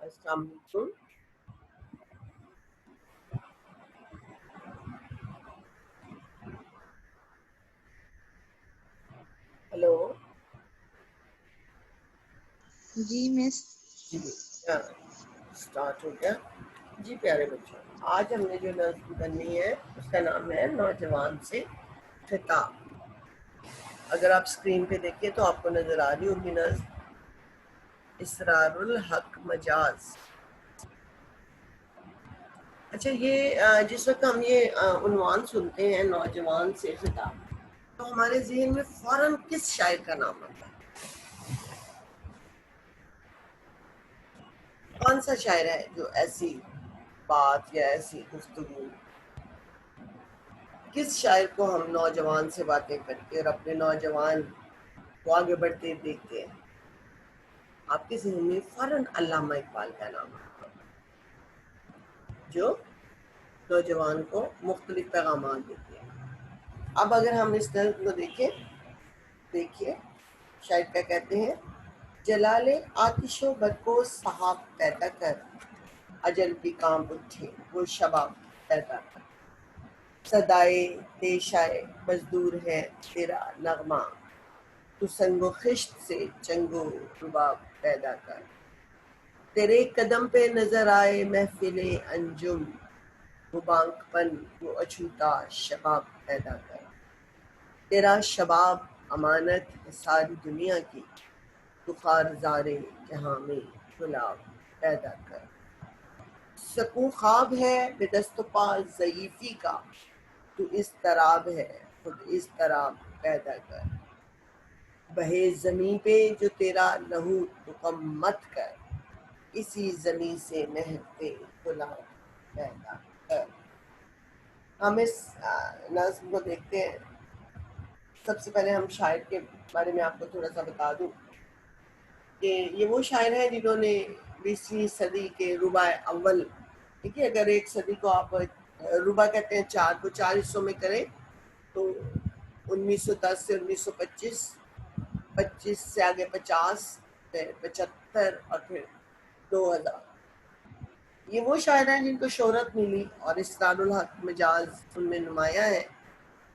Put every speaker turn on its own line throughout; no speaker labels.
السلام علیکم. ہلو.
جی مس.
جی اسٹارٹ ہو گیا. جی پیارے بچوں، آج ہم نے جو نظم کرنی ہے اس کا نام ہے نوجوان سے خطاب. اگر آپ اسکرین پہ دیکھیں تو آپ کو نظر آ رہی ہوگی نظم اسرار الحق مجاز. اچھا، یہ جس وقت ہم یہ عنوان سنتے ہیں نوجوان سے خطاب، تو ہمارے ذہن میں فوراً کس شاعر کا نام آتا ہے؟ کون سا شاعر ہے جو ایسی بات یا ایسی گفتگو، کس شاعر کو ہم نوجوان سے باتیں کر کے اور اپنے نوجوان کو آگے بڑھتے دیکھتے ہیں؟ آپ کے ذہن میں فوراً علامہ اقبال کا نام آتا ہے، جو نوجوان کو مختلف پیغامات دیتے ہیں. اب اگر ہم اس نظم کو دیکھیے شاعر کیا کہتے ہیں: جلال آتش و برق و سحاب پیدا کر، اجل بھی کام اٹھے وہ شباب پیدا کر. صدائے پیشائے مزدور ہے تیرا نغمہ، تو سنگ و خشت سے چنگ و رباب پیدا کر. تیرے قدم پہ نظر آئے محفل انجم، وہ بانک پن وہ اچھوتا شباب پیدا کر. تیرا شباب امانت ہے ساری دنیا کی، تو خارزارے جہاں میں گلاب پیدا کر. سکون خواب ہے بے دست و پا ضعیفی کا، تو اضطراب ہے خود اضطراب پیدا کر. بہے زمیں پہ جو تیرا لہو تو کم مت کر، اسی زمیں سے مہکتے گلاب پیدا کر. ہم اس نظم کو دیکھتے ہیں. سب سے پہلے ہم شاعر کے بارے میں آپ کو تھوڑا سا بتا دوں کہ یہ وہ شاعر ہیں جنہوں نے 20ویں صدی کے ربع اول، ٹھیک ہے، اگر ایک صدی کو آپ ربع کہتے ہیں چار کو 4 حصوں میں کریں تو 1910 سے 1925، 25 سے آگے 50، پھر 75 اور پھر 2000. یہ وہ شاعر ہیں جن کو شہرت ملی اور اسرار الحق مجاز ان میں نمایاں ہے.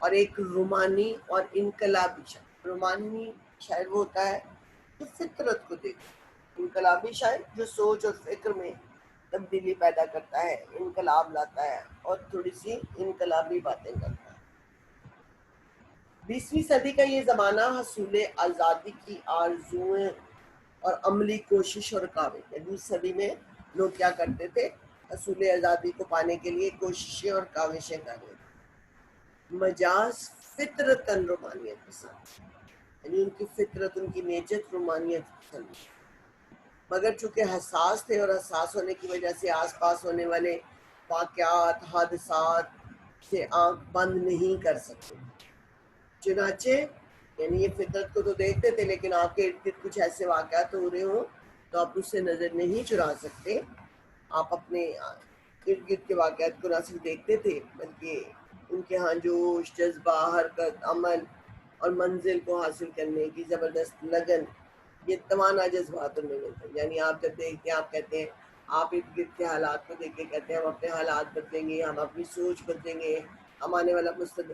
اور ایک رومانی اور انقلابی شاعر. رومانی شاعر وہ ہوتا ہے جو فطرت کو دیکھتا ہے، انقلابی شاعر جو سوچ اور فکر میں تبدیلی پیدا کرتا ہے، انقلاب لاتا ہے اور تھوڑی سی انقلابی باتیں کرتا ہے. 20ویں صدی کا یہ زمانہ حصول آزادی کی آرزوئیں اور عملی کوشش اور رکاوٹ. 20ویں صدی میں لوگ کیا کرتے تھے؟ حصول آزادی کو پانے کے لیے کوششیں اور کاوشیں کر رہے تھے. مجاز فطرتاً رومانیت پسند، یعنی ان کی فطرت، ان کی نیچر رومانیت پسند، مگر چونکہ حساس تھے اور حساس ہونے کی وجہ سے آس پاس ہونے والے واقعات حادثات سے آنکھ بند نہیں کر سکتے. چنانچہ یعنی یہ فطرت کو تو دیکھتے تھے لیکن آپ کے ارد گرد کچھ ایسے واقعات ہو رہے ہوں تو آپ اس سے نظر نہیں چرا سکتے. آپ اپنے ارد گرد کے واقعات کو نہ صرف دیکھتے تھے بلکہ ان کے ہاں جوش، جذبہ، حرکت، عمل اور منزل کو حاصل کرنے کی زبردست لگن، یہ تمانا جذبات ان میں ملتے ہیں. یعنی آپ جب دیکھتے ہیں آپ کہتے ہیں، آپ ارد گرد کے حالات کو دیکھ کے کہتے ہیں ہم اپنے حالات بدلیں گے، ہم اپنی سوچ بدلیں گے، ہم آنے والا مستقبل.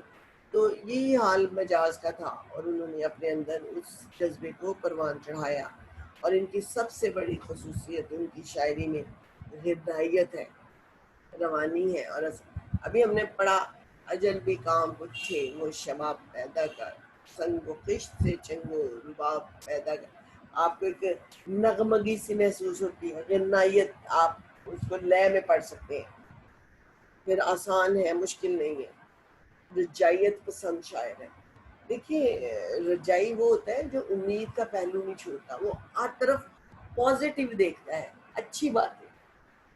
تو یہی حال مجاز کا تھا اور انہوں نے اپنے اندر اس جذبے کو پروان چڑھایا. اور ان کی سب سے بڑی خصوصیت ان کی شاعری میں غدائیت ہے، روانی ہے. اور ابھی ہم نے پڑھا: اجل بھی کام اٹھے وہ شباب پیدا کر، سنگ و خشت سے چنگ و رباب پیدا کر. آپ کو ایک نغمگی سی محسوس ہوتی ہے، غنائیت، آپ اس کو لے میں پڑھ سکتے ہیں. پھر آسان ہے، مشکل نہیں ہے. رجائیت پسند شاعر ہے. دیکھیے، رجائی وہ ہوتا ہے جو امید کا پہلو نہیں چھوڑتا، وہ ہر طرف پازیٹیو دیکھتا ہے، اچھی بات ہے.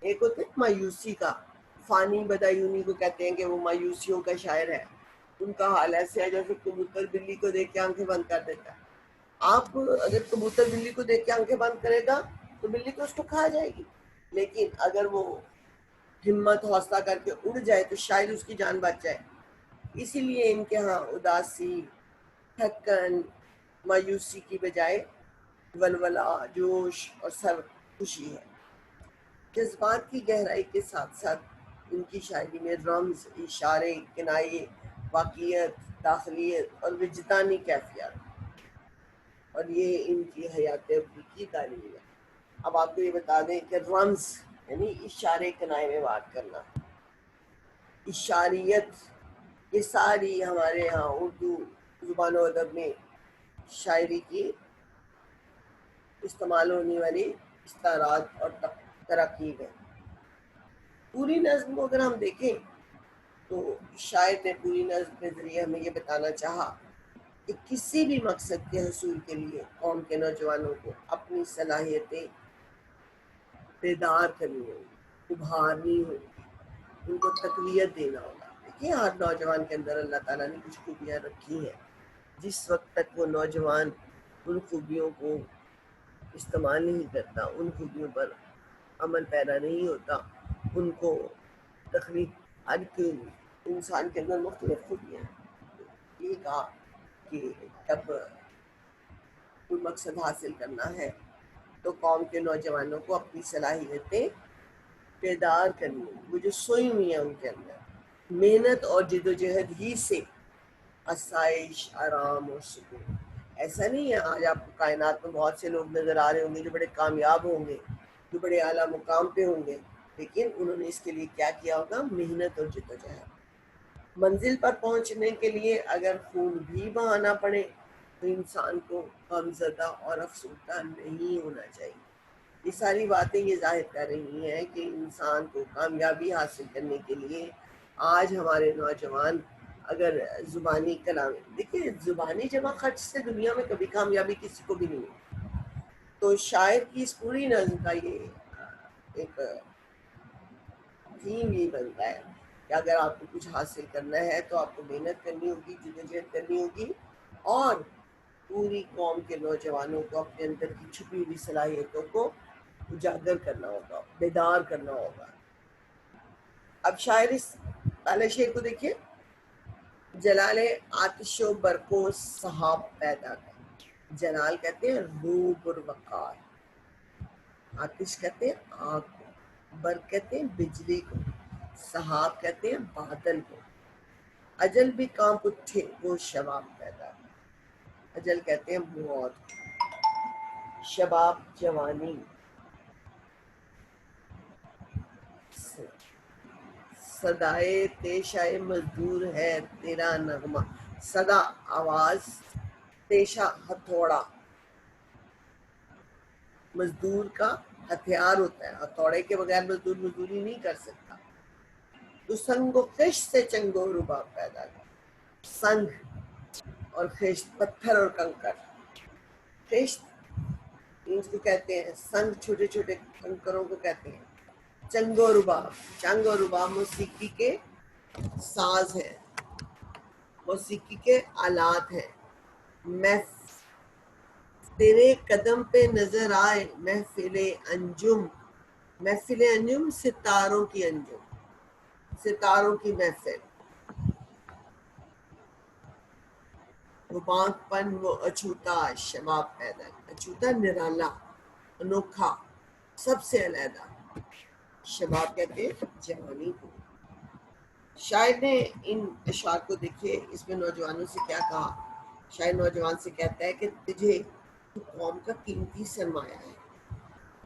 ایک ہوتا ہے مایوسی کا. فانی بدایونی کو کہتے ہیں کہ وہ مایوسیوں کا شاعر ہے. ان کا حال ایسے ہے جیسے کبوتر بلی کو دیکھ کے آنکھیں بند کر دیتا ہے. آپ اگر کبوتر بلی کو دیکھ کے آنکھیں بند کرے گا تو بلی تو اس کو کھا جائے گی، لیکن اگر وہ ہمت حوصلہ کر کے اڑ جائے تو شاید اس کی جان بچ جائے. اسی لیے ان کے ہاں اداسی، تھکن، مایوسی کی بجائے ولولہ، جوش اور سر خوشی ہے. جذبات کی گہرائی کے ساتھ ساتھ ان کی شاعری میں رمز، اشارے، کنائے، واقعیت، داخلیت اور وجدانی کیفیات، اور یہ ان کی حیات ابدی کی تعلیم ہے۔ اب آپ کو یہ بتا دیں کہ رمز یعنی اشارے کنائے میں بات کرنا، اشاریت، یہ ساری ہمارے ہاں اردو زبان و ادب میں شاعری کی استعمال ہونے والی استعارات اور تراکیب ہے۔ پوری نظم کو اگر ہم دیکھیں تو شاعر نے پوری نظم کے ذریعے ہمیں یہ بتانا چاہا کہ کسی بھی مقصد کے حصول کے لیے قوم کے نوجوانوں کو اپنی صلاحیتیں بیدار کرنی ہوگی، ابھارنی ہوگی، ان کو تقویت دینا ہوگا۔ دیکھیے ہر نوجوان کے اندر اللہ تعالیٰ نے کچھ خوبیاں رکھی ہیں، جس وقت تک وہ نوجوان ان خوبیوں کو استعمال نہیں کرتا، ان خوبیوں پر عمل پیرا نہیں ہوتا، ان کو تخلیق، ہر انسان کے اندر مختلف خوبیاں ہیں۔ یہ کہا کہ جب کوئی مقصد حاصل کرنا ہے تو قوم کے نوجوانوں کو اپنی صلاحیتیں بیدار کرنی، وہ جو سوئی ہوئی ہیں ان کے اندر، محنت اور جد و جہد ہی سے آسائش، آرام اور سکون۔ ایسا نہیں ہے آج آپ کو کائنات میں بہت سے لوگ نظر آ رہے ہوں گے جو بڑے کامیاب ہوں گے، جو بڑے اعلیٰ مقام پہ ہوں گے، لیکن انہوں نے اس کے لیے کیا کیا ہوگا؟ محنت اور جد و جہد۔ منزل پر پہنچنے کے لیے اگر خون بھی بہانا پڑے تو انسان کو غمزدہ اور افسردہ نہیں ہونا چاہیے۔ یہ ساری باتیں یہ ظاہر کر رہی ہیں کہ انسان کو کامیابی حاصل کرنے کے لیے آج ہمارے نوجوان اگر زبانی کلام، دیکھیے زبانی جمع خرچ سے دنیا میں کبھی کامیابی کسی کو بھی نہیں ہوئی۔ تو شاعر کی اس پوری نظم کا یہ ایک تھیم یہ بنتا ہے کہ اگر آپ کو کچھ حاصل کرنا ہے تو آپ کو محنت کرنی ہوگی، جدوجہد کرنی ہوگی، اور پوری قوم کے نوجوانوں کو اپنے اندر کی چھپی ہوئی صلاحیتوں کو اجاگر کرنا ہوگا، بیدار کرنا ہوگا۔ اب شاعر اس پہلے شعر کو دیکھیے، جلال آتش و برق و سحاب پیدا کر۔ جلال کہتے ہیں روح اور وقار، آتش کہتے ہیں آگ کو، برق کہتے ہیں بجلی کو، سحاب کہتے ہیں بادل کو، اجل بھی کانپ اٹھے وہ شباب پیدا کر۔ اجل کہتے ہیں موت کو، شباب جوانی، صدائے پیشہ مزدور ہے تیرا نغمہ۔ صدا آواز، پیشہ ہتھوڑا، مزدور کا ہتھیار ہوتا ہے، ہتھوڑے کے بغیر مزدور مزدوری نہیں کر سکتا۔ تو سنگ و خشت سے چنگ و رباب پیدا کر۔ سنگ اور خشت، پتھر اور کنکر، خشت اس کو کہتے ہیں، سنگ چھوٹے چھوٹے کنکروں کو کہتے ہیں، چنگ و رباب، چنگ و رباب موسیقی کے ساز ہیں، موسیقی کے آلات ہیں۔ تیرے قدم پہ نظر آئے محفل انجم، محفل انجم ستاروں کی انجم، ستاروں کی محفل، وہ بانک پن وہ اچھوتا شباب پیدا، اچھوتا نرالا، انوکھا، سب سے علیحدہ، شباب کہتے ہیں جوانی کو۔ شاعر نے ان اشعار کو دیکھے، اس میں نوجوانوں سے کیا کہا؟ شاعر نوجوان سے کہتا ہے کہ تجھے تو قوم کا قیمتی سرمایہ ہے،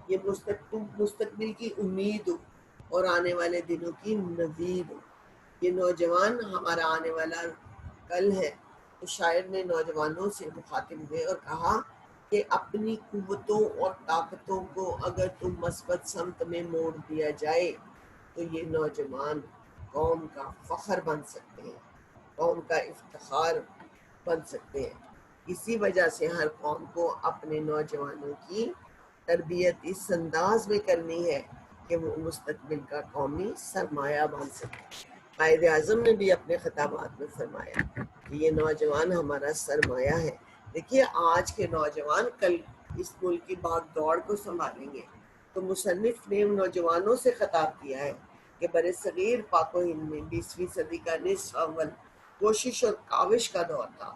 یہ مستقبل کی امید ہو اور آنے والے دنوں کی نوید ہو، یہ نوجوان ہمارا آنے والا کل ہے۔ تو شاعر نے نوجوانوں سے مخاطب ہوئے اور کہا کہ اپنی قوتوں اور طاقتوں کو اگر تم مثبت سمت میں موڑ دیا جائے تو یہ نوجوان قوم کا فخر بن سکتے ہیں، قوم کا افتخار بن سکتے ہیں۔ اسی وجہ سے ہر قوم کو اپنے نوجوانوں کی تربیت اس انداز میں کرنی ہے کہ وہ مستقبل کا قومی سرمایہ بن سکے۔ قائد اعظم نے بھی اپنے خطابات میں فرمایا کہ یہ نوجوان ہمارا سرمایہ ہے۔ دیکھیے آج کے نوجوان کل اس ملک کی بھاگ دوڑ کو سنبھالیں گے، تو مصنف نے نوجوانوں سے خطاب کیا ہے کہ بر صغیر پاک و ہند میں 20ویں صدی کا نصف اول کوشش اور کاوش کا دور تھا،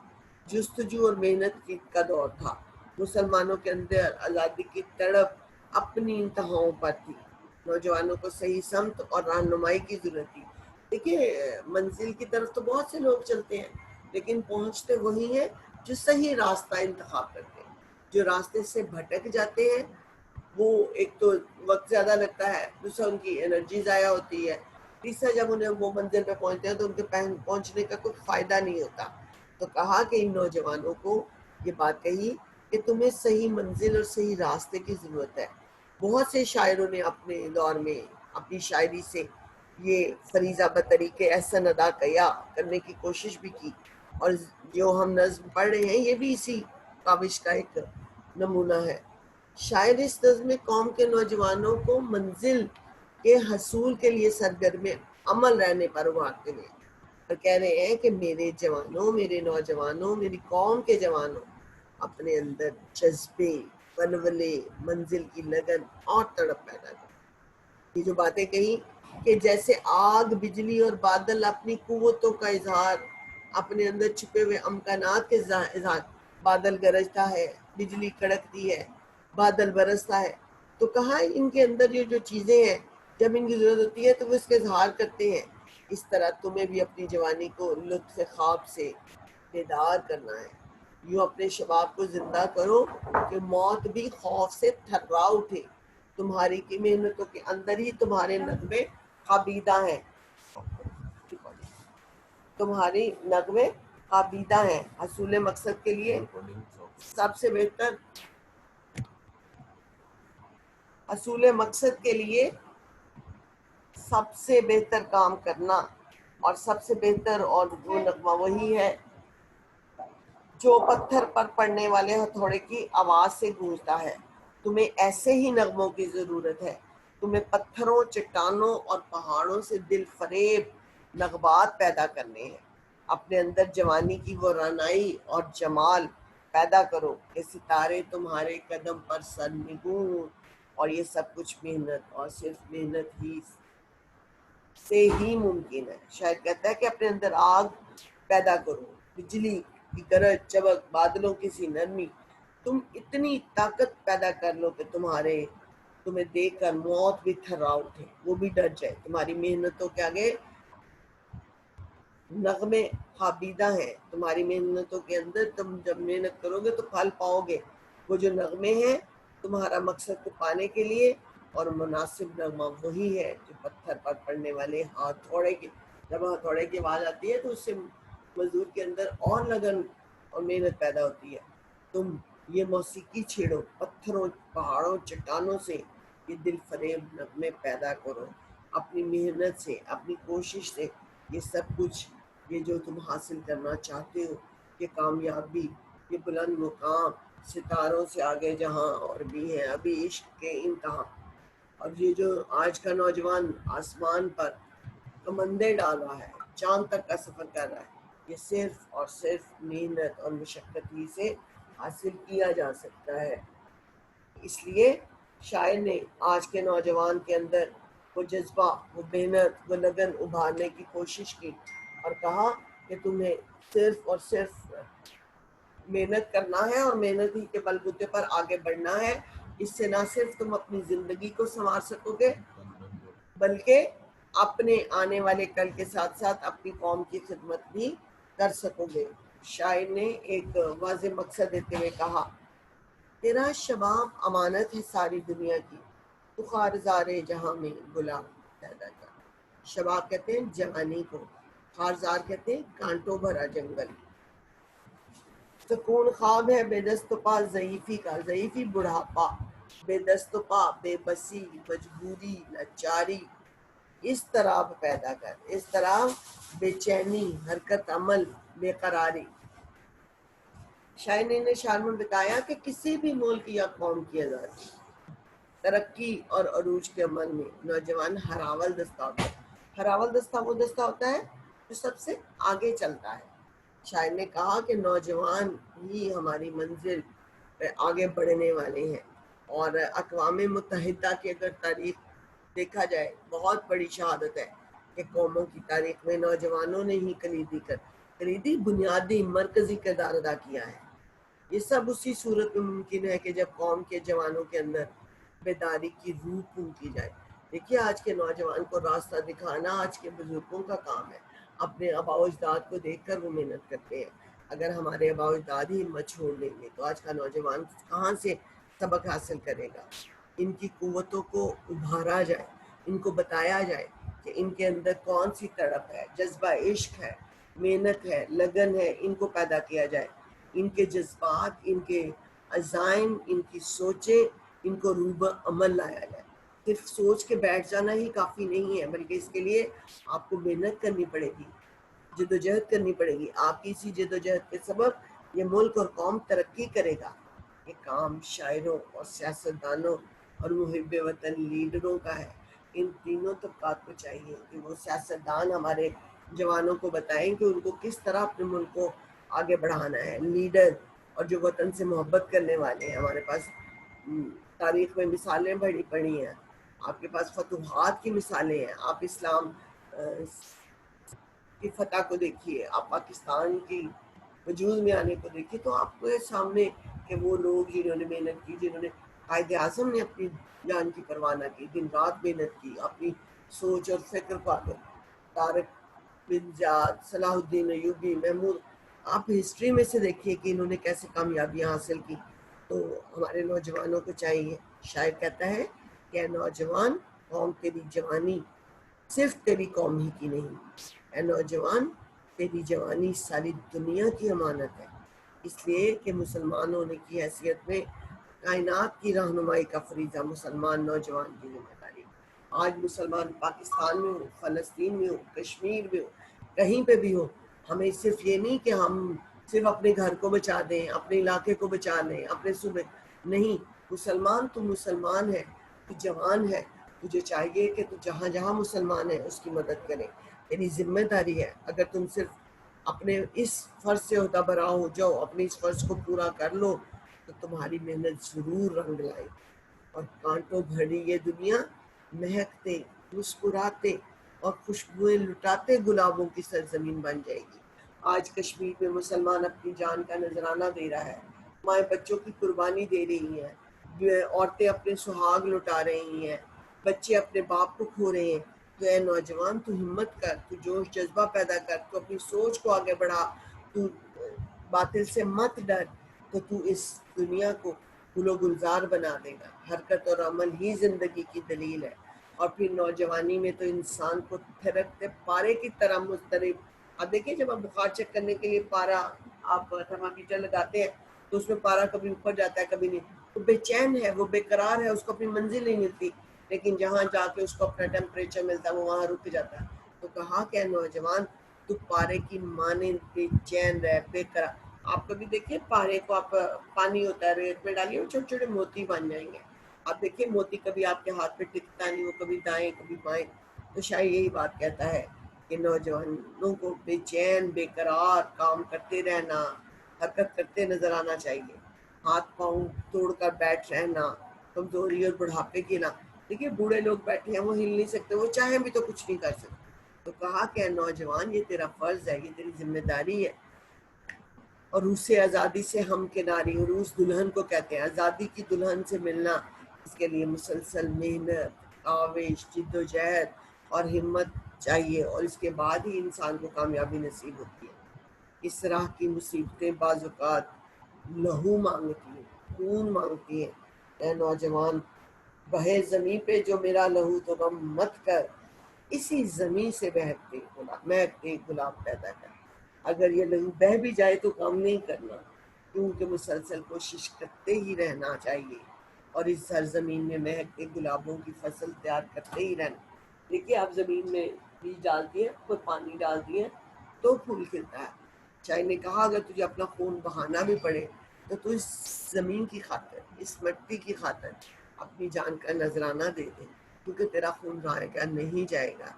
جستجو اور محنت کا دور تھا۔ مسلمانوں کے اندر آزادی کی تڑپ اپنی انتہاؤں پر تھی، نوجوانوں کو صحیح سمت اور رہنمائی کی ضرورت تھی. دیکھیے منزل کی طرف تو بہت سے لوگ چلتے ہیں لیکن پہنچتے وہی ہیں جو صحیح راستہ انتخاب کرتے ہیں. جو راستے سے بھٹک جاتے ہیں وہ ایک تو وقت زیادہ لگتا ہے, دوسرا ان کی انرجی ضائع ہوتی ہے, تیسرا جب انہیں وہ منزل پہ پہنچتے ہیں تو ان کے پہنچنے کا کوئی فائدہ نہیں ہوتا. تو کہا کہ ان نوجوانوں کو یہ بات کہی کہ تمہیں صحیح منزل اور صحیح راستے کی ضرورت ہے. بہت سے شاعروں نے اپنے دور میں اپنی شاعری سے یہ فریضہ بطریقے احسن ادا کرنے کی کوشش بھی کی, اور جو ہم نظم پڑھ رہے ہیں یہ بھی اسی کاوش کا ایک نمونہ ہے. شاعر اس نظم میں قوم کے نوجوانوں کو منزل کے حصول کے لیے سرگرم عمل رہنے پر ابھارتے ہوئے اور کہہ رہے ہیں کہ میرے جوانوں, میرے نوجوانوں, میری قوم کے جوانوں, اپنے اندر جذبے, ولولے, منزل کی لگن اور تڑپ پیدا کریں. یہ جو باتیں کہیں کہ جیسے آگ, بجلی اور بادل اپنی قوتوں کا اظہار, اپنے اندر چھپے ہوئے امکانات کے اظہار, بادل گرجتا ہے, بجلی کڑکتی ہے, بادل برستا ہے, تو کہا ان کے اندر یہ جو چیزیں ہیں جب ان کی ضرورت ہوتی ہے تو وہ اس کا اظہار کرتے ہیں. اس طرح تمہیں بھی اپنی جوانی کو لطف خواب سے بیدار کرنا ہے. یوں اپنے شباب کو زندہ کرو کہ موت بھی خوف سے تھرا اٹھے. تمہاری کی محنتوں کے اندر ہی تمہارے نغمے قابیدہ ہیں, تمہاری نغمے قابیدہ ہیں. حصول مقصد کے لیے سب سے بہتر حصول مقصد کے لیے سب سے بہتر کام کرنا اور سب سے بہتر اور وہ نغمہ وہی ہے جو پتھر پر پڑنے والے ہتھوڑے کی آواز سے گونجتا ہے. تمہیں ایسے ہی نغموں کی ضرورت ہے. تمہیں پتھروں, چٹانوں اور پہاڑوں سے دل فریب نغمات پیدا کرنے ہیں. اپنے اندر جوانی کی وہ رعنائی اور جمال پیدا کرو کہ ستارے تمہارے قدم پر سر نگوں, اور یہ سب کچھ محنت اور صرف محنت ہی سے ہی ممکن ہے. شاید کہتا ہے کہ اپنے اندر آگ پیدا کرو, بجلی کی گرج, چمک, بادلوں کی سی نرمی. تم اتنی طاقت پیدا کر لو کہ تمہیں دیکھ کر موت بھی تھرا اٹھے, وہ بھی ڈر جائے. تمہاری محنتوں کے آگے نغمے خوابیدہ ہیں. تمہاری محنتوں کے اندر تم جب محنت کرو گے تو پھل پاؤ گے. وہ جو نغمے ہیں تمہارا مقصد کو پانے کے لیے, اور مناسب نغمہ وہی ہے جو پتھر پر پڑنے والے ہتھوڑے کی, جب ہتھوڑے کی آواز آتی ہے تو اس سے مزدور کے اندر اور لگن اور محنت پیدا ہوتی ہے. تم یہ موسیقی چھیڑو, پتھروں, پہاڑوں, چٹانوں سے یہ دل فریب نغمے پیدا کرو. اپنی محنت سے, اپنی کوشش سے یہ سب کچھ, یہ جو تم حاصل کرنا چاہتے ہو, یہ کامیابی, یہ بلند مقام, ستاروں سے آگے جہاں اور بھی ہے ابھی عشق کے امتحان. اور یہ جو آج کا نوجوان آسمان پر کمندے ڈال رہا ہے, چاند تک کا سفر کر رہا ہے, یہ صرف اور صرف محنت اور مشقت ہی سے حاصل کیا جا سکتا ہے. اس لیے شاعر نے آج کے نوجوان کے اندر وہ جذبہ, وہ محنت, وہ لگن ابھارنے کی کوشش کی اور کہا کہ تمہیں صرف اور صرف محنت کرنا ہے اور محنت ہی کے بلبوتے پر آگے بڑھنا ہے. اس سے نہ صرف تم اپنی زندگی کو سنوار سکو گے بلکہ اپنے آنے والے کل کے ساتھ ساتھ اپنی قوم کی خدمت بھی کر سکو گے. شاعر نے ایک واضح مقصد دیتے ہوئے کہا, تیرا شباب امانت ہے ساری دنیا کی, تو خارزار جہاں میں گلاب پیدا کر. شباب کہتے ہیں جوانی کو, خارزار کہتے ہیں کانٹوں بھرا جنگل. سکون خواب ہے بے دست و پا ضعیفی کا, ضعیفی بڑھاپا, بے دست و پا بے بسی, مجبوری, لاچاری. اس طرح پیدا کر, اس طرح بے چینی, حرکت عمل, بے قراری. شاعر نے انہیں شعر میں بتایا کہ کسی بھی ملک یا قوم کی آزادی, ترقی اور عروج کے عمل میں نوجوان ہراول دستہ ہوتا ہے. ہراول دستہ وہ دستہ ہوتا ہے جو سب سے آگے چلتا ہے. شاعر نے کہا کہ نوجوان ہی ہماری منزل پہ آگے بڑھنے والے ہیں, اور اقوام متحدہ کی اگر تاریخ دیکھا جائے بہت بڑی شہادت ہے کہ قوموں کی تاریخ میں نوجوانوں نے ہی کلیدی بنیادی مرکزی کردار ادا کیا ہے. یہ سب اسی صورت میں ممکن ہے کہ جب قوم کے جوانوں کے اندر بیداری کی روح پھونکی جائے. دیکھیے آج کے نوجوان کو راستہ دکھانا آج کے بزرگوں کا کام ہے. اپنے آباء و اجداد کو دیکھ کر وہ محنت کرتے ہیں. اگر ہمارے آباء و اجداد ہی ہمت چھوڑ دیں گے تو آج کا نوجوان کہاں سے سبق حاصل کرے گا؟ ان کی قوتوں کو ابھارا جائے، ان کو بتایا جائے کہ ان کے اندر کون سی تڑپ ہے، جذبہ عشق ہے، محنت ہے، لگن ہے، ان کو پیدا کیا جائے. ان کے جذبات، ان کے عزائم، ان کی سوچیں، ان کو روبہ عمل لایا جائے. صرف سوچ کے بیٹھ جانا ہی کافی نہیں ہے، بلکہ اس کے لیے آپ کو محنت کرنی پڑے گی، جدوجہد کرنی پڑے گی. آپ کی اسی جدوجہد کے سبب یہ ملک اور قوم ترقی کرے گا. یہ کام شاعروں اور سیاستدانوں اور محب وطن لیڈروں کا ہے. ان تینوں طبقات کو چاہیے کہ وہ سیاستدان ہمارے جوانوں کو بتائیں کہ ان کو کس طرح اپنے ملک کو آگے بڑھانا ہے. لیڈر اور جو وطن سے محبت کرنے والے ہیں، ہمارے پاس تاریخ میں مثالیں بڑی پڑی ہیں. آپ کے پاس فتوحات کی مثالیں ہیں. آپ اسلام کی فتح کو دیکھیے، آپ پاکستان کی وجود میں آنے کو دیکھیے، تو آپ کے سامنے کہ وہ لوگ جنہوں نے محنت کی، جنہوں نے قائد اعظم نے اپنی جان کی پرواہ نہ کی، دن رات محنت کی، اپنی سوچ اور فکر کو آگے. طارق بن زیاد، صلاح الدین ایوبی، محمود، آپ ہسٹری میں سے دیکھیے کہ انہوں نے کیسے کامیابیاں حاصل کی. تو ہمارے نوجوانوں کو چاہیے، شاعر کہتا ہے کہ اے نوجوان، قوم تیری جوانی صرف تیری قوم ہی کی نہیں، اے نوجوان تیری جوانی ساری دنیا کی امانت ہے. اس لیے کہ مسلمان ہونے کی حیثیت میں کائنات کی رہنمائی کا فریضہ مسلمان نوجوان کی ذمہ داری. آج مسلمان پاکستان میں ہو، فلسطین میں ہو، کشمیر میں ہو، کہیں پہ بھی ہو، ہمیں صرف یہ نہیں کہ ہم صرف اپنے گھر کو بچا دیں، اپنے علاقے کو بچا لیں، اپنے صوبے نہیں. مسلمان تو مسلمان ہے، تو جوان ہے، تجھے چاہیے کہ تو جہاں جہاں مسلمان ہیں اس کی مدد کرے. تیری ذمہ داری ہے. اگر تم صرف اپنے اس فرض سے ہوتا برا ہو جاؤ، اپنے اس فرض کو پورا کر لو، تو تمہاری محنت ضرور رنگ لائے. اور کانٹوں بھری یہ دنیا مہکتے، مسکراتے اور خوشبوئیں لٹاتے گلابوں کی سرزمین بن جائے گی. آج کشمیر میں مسلمان اپنی جان کا نذرانہ دے رہا ہے، مائیں بچوں کی قربانی دے رہی ہیں، عورتیں اپنے سہاگ لٹا رہی ہیں، بچے اپنے باپ کو کھو رہے ہیں. تو اے نوجوان، تو ہمت کر، تو جوش جذبہ پیدا کر، تو اپنی سوچ کو آگے بڑھا، تو باطل سے مت ڈر. تو اس دنیا کو گل و گلزار بنا دے گا. حرکت اور عمل ہی زندگی کی دلیل ہے. اور پھر نوجوانی میں تو انسان کو تھرکتے پارے کی طرح مضطرب. اب دیکھیے جب آپ بخار چیک کرنے کے لیے پارا آپ تھرمامیٹر لگاتے ہیں تو اس میں پارا کبھی اوپر جاتا ہے کبھی نہیں. وہ بے چین ہے، وہ بے قرار ہے، اس کو اپنی منزل نہیں ملتی. لیکن جہاں جا کے اس کو اپنا ٹیمپریچر ملتا ہے وہ وہاں رک جاتا ہے. تو کہا کہ نوجوان، تو پارے کی مانند بے چین رہ، بے قرار. آپ کبھی دیکھیے پارے کو، آپ پانی ہوتا ہے ریت میں ڈالیے، وہ چھوٹے چھوٹے موتی بن جائیں گے. آپ دیکھیے موتی کبھی آپ کے ہاتھ پہ ٹکتا نہیں، وہ کبھی دائیں کبھی بائیں. تو شاید یہی بات کہتا ہے کہ نوجوانوں کو بے چین بے قرار کام کرتے رہنا، حرکت کرتے نظر آنا چاہیے. ہاتھ پاؤں توڑ کر بیٹھ رہنا کمزوری اور بڑھاپے کی نہ. دیکھیے بوڑھے لوگ بیٹھے ہیں، وہ ہل نہیں سکتے، وہ چاہیں بھی تو کچھ نہیں کر سکتے. تو کہا کہ اے نوجوان، یہ تیرا فرض ہے، یہ تیری ذمہ داری ہے. اور اس سے آزادی سے ہم کناری، اور اس دلہن کو کہتے ہیں آزادی کی دلہن سے ملنا. اس کے لیے مسلسل محنت، کاوش، جد و جہد اور ہمت چاہیے، اور اس کے بعد ہی انسان کو کامیابی نصیب ہوتی ہے. اس طرح کی مصیبتیں بعض اوقات لہو مانگتی ہیں، خون مانگتی ہیں. اے نوجوان، بہے زمیں پہ جو میرا لہو تو غم مت کر، اسی زمیں سے مہکتے گلاب پیدا کر. اگر یہ لہو بہہ بھی جائے تو کام نہیں کرنا، کیونکہ مسلسل کوشش کرتے ہی رہنا چاہیے اور اس سرزمین میں مہکتے گلابوں کی فصل تیار کرتے ہی رہنا. دیکھیے آپ زمین میں بیج ڈالتی ہیں، کوئی پانی ڈالتی ہیں تو پھول کھلتا ہے. چاہے نے کہا اگر تجھے اپنا خون بہانا بھی پڑے تو اس زمین کی خاطر، اس مٹی کی خاطر اپنی جان کا نذرانہ دے دے، کیونکہ تیرا خون رائے گا نہیں جائے گا.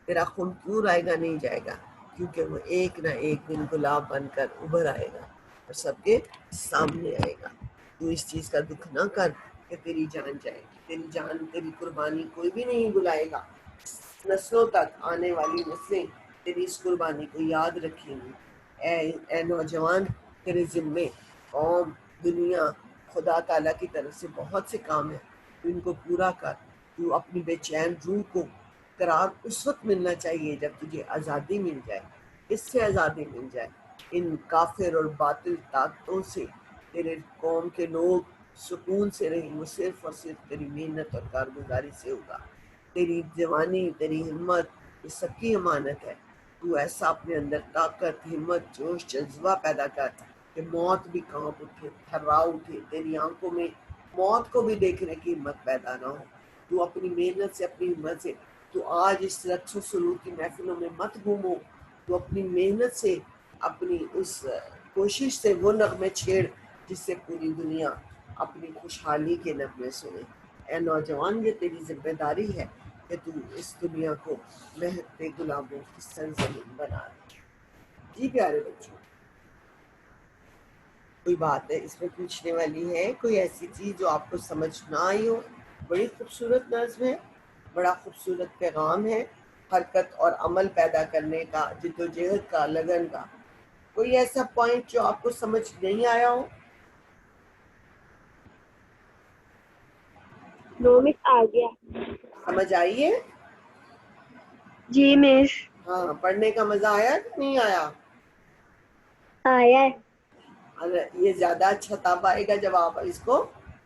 تیرا خون کیوں رائے گا نہیں جائے گا؟ کیونکہ وہ ایک نہ ایک دن گلاب بن کر ابھر آئے گا اور سب کے سامنے آئے گا. تو اس چیز کا دکھ نہ کر کہ تیری جان جائے گی. تیری جان، تیری قربانی کوئی بھی نہیں بلائے گا. نسلوں تک آنے والی نسلیں تیری اس قربانی کو یاد رکھیں گی. اے نوجوان، تیرے ذمے قوم، دنیا، خدا تعالیٰ کی طرف سے بہت سے کام ہیں، تو ان کو پورا کر. تو اپنی بے چین روح کو قرار اس وقت ملنا چاہیے جب تجھے آزادی مل جائے. اس سے آزادی مل جائے ان کافر اور باطل طاقتوں سے تیرے قوم کے لوگ سکون سے رہیں. وہ صرف اور صرف تیری محنت اور کارگزاری سے ہوگا. تیری جوانی، تیری ہمت، یہ سب کی امانت ہے. تو ایسا اپنے اندر طاقت، ہمت، جوش، جذبہ پیدا کر کہ موت بھی کانپ اٹھے، تھرا اٹھے. تیری آنکھوں میں موت کو بھی دیکھنے کی ہمت پیدا نہ ہو. تو اپنی محنت سے، اپنی ہمت سے تو آج اس رقص و سرور کی محفلوں میں مت گھومو. تو اپنی محنت سے، اپنی اس کوشش سے وہ نغمے چھیڑ جس سے پوری دنیا اپنی خوشحالی کے نغمے سنے. اے نوجوان، یہ تیری ذمہ داری ہے کہ تو اس دنیا کو مہکتے گلابوں کی سرزمین بنا دے. جی پیارے بچوں، کوئی بات ہے اس میں پوچھنے والی ہے؟ کوئی ایسی چیز جو آپ کو سمجھ نہ آئی ہو؟ بڑی خوبصورت نظم ہے، بڑا خوبصورت پیغام ہے حرکت اور عمل پیدا کرنے کا، جد و جہد کا، لگن کا. کوئی ایسا پوائنٹ جو آپ کو سمجھ نہیں آیا ہو؟
نو مس آ گیا.
سمجھ آئی ہے؟
جی مس.
ہاں، پڑھنے کا مزہ آیا کہ نہیں آیا؟
آیا ہے.
یہ زیادہ اچھا تب آئے گا جب آپ اس کو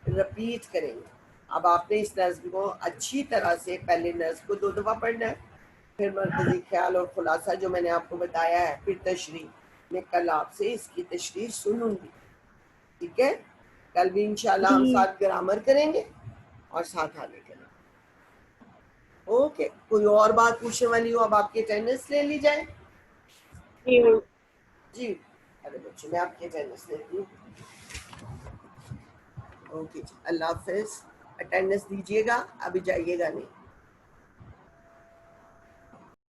رپیٹ کریں گے. اب آپ نے اس نظم کو اچھی طرح سے، پہلے نظم کو 2 دفعہ پڑھنا ہے، پھر مرکزی خیال اور خلاصہ جو میں نے آپ کو بتایا ہے، پھر تشریح. میں کل آپ سے اس کی تشریح سنوں گی، ٹھیک ہے؟ کل بھی انشاءاللہ ہم
جی.
ساتھ گرامر کریں گے اور ساتھ آگے کریں گے. اوکے، کوئی اور بات پوچھنے والی ہو؟ اب آپ کی اٹینڈنس لے لی جائے.
جی مس.
جی ارے بچوں، میں آپ کی اٹینڈنس لیتی ہوں. اوکے جی، اللہ حافظ. اٹینڈنس دیجیے گا، ابھی جائیے گا نہیں.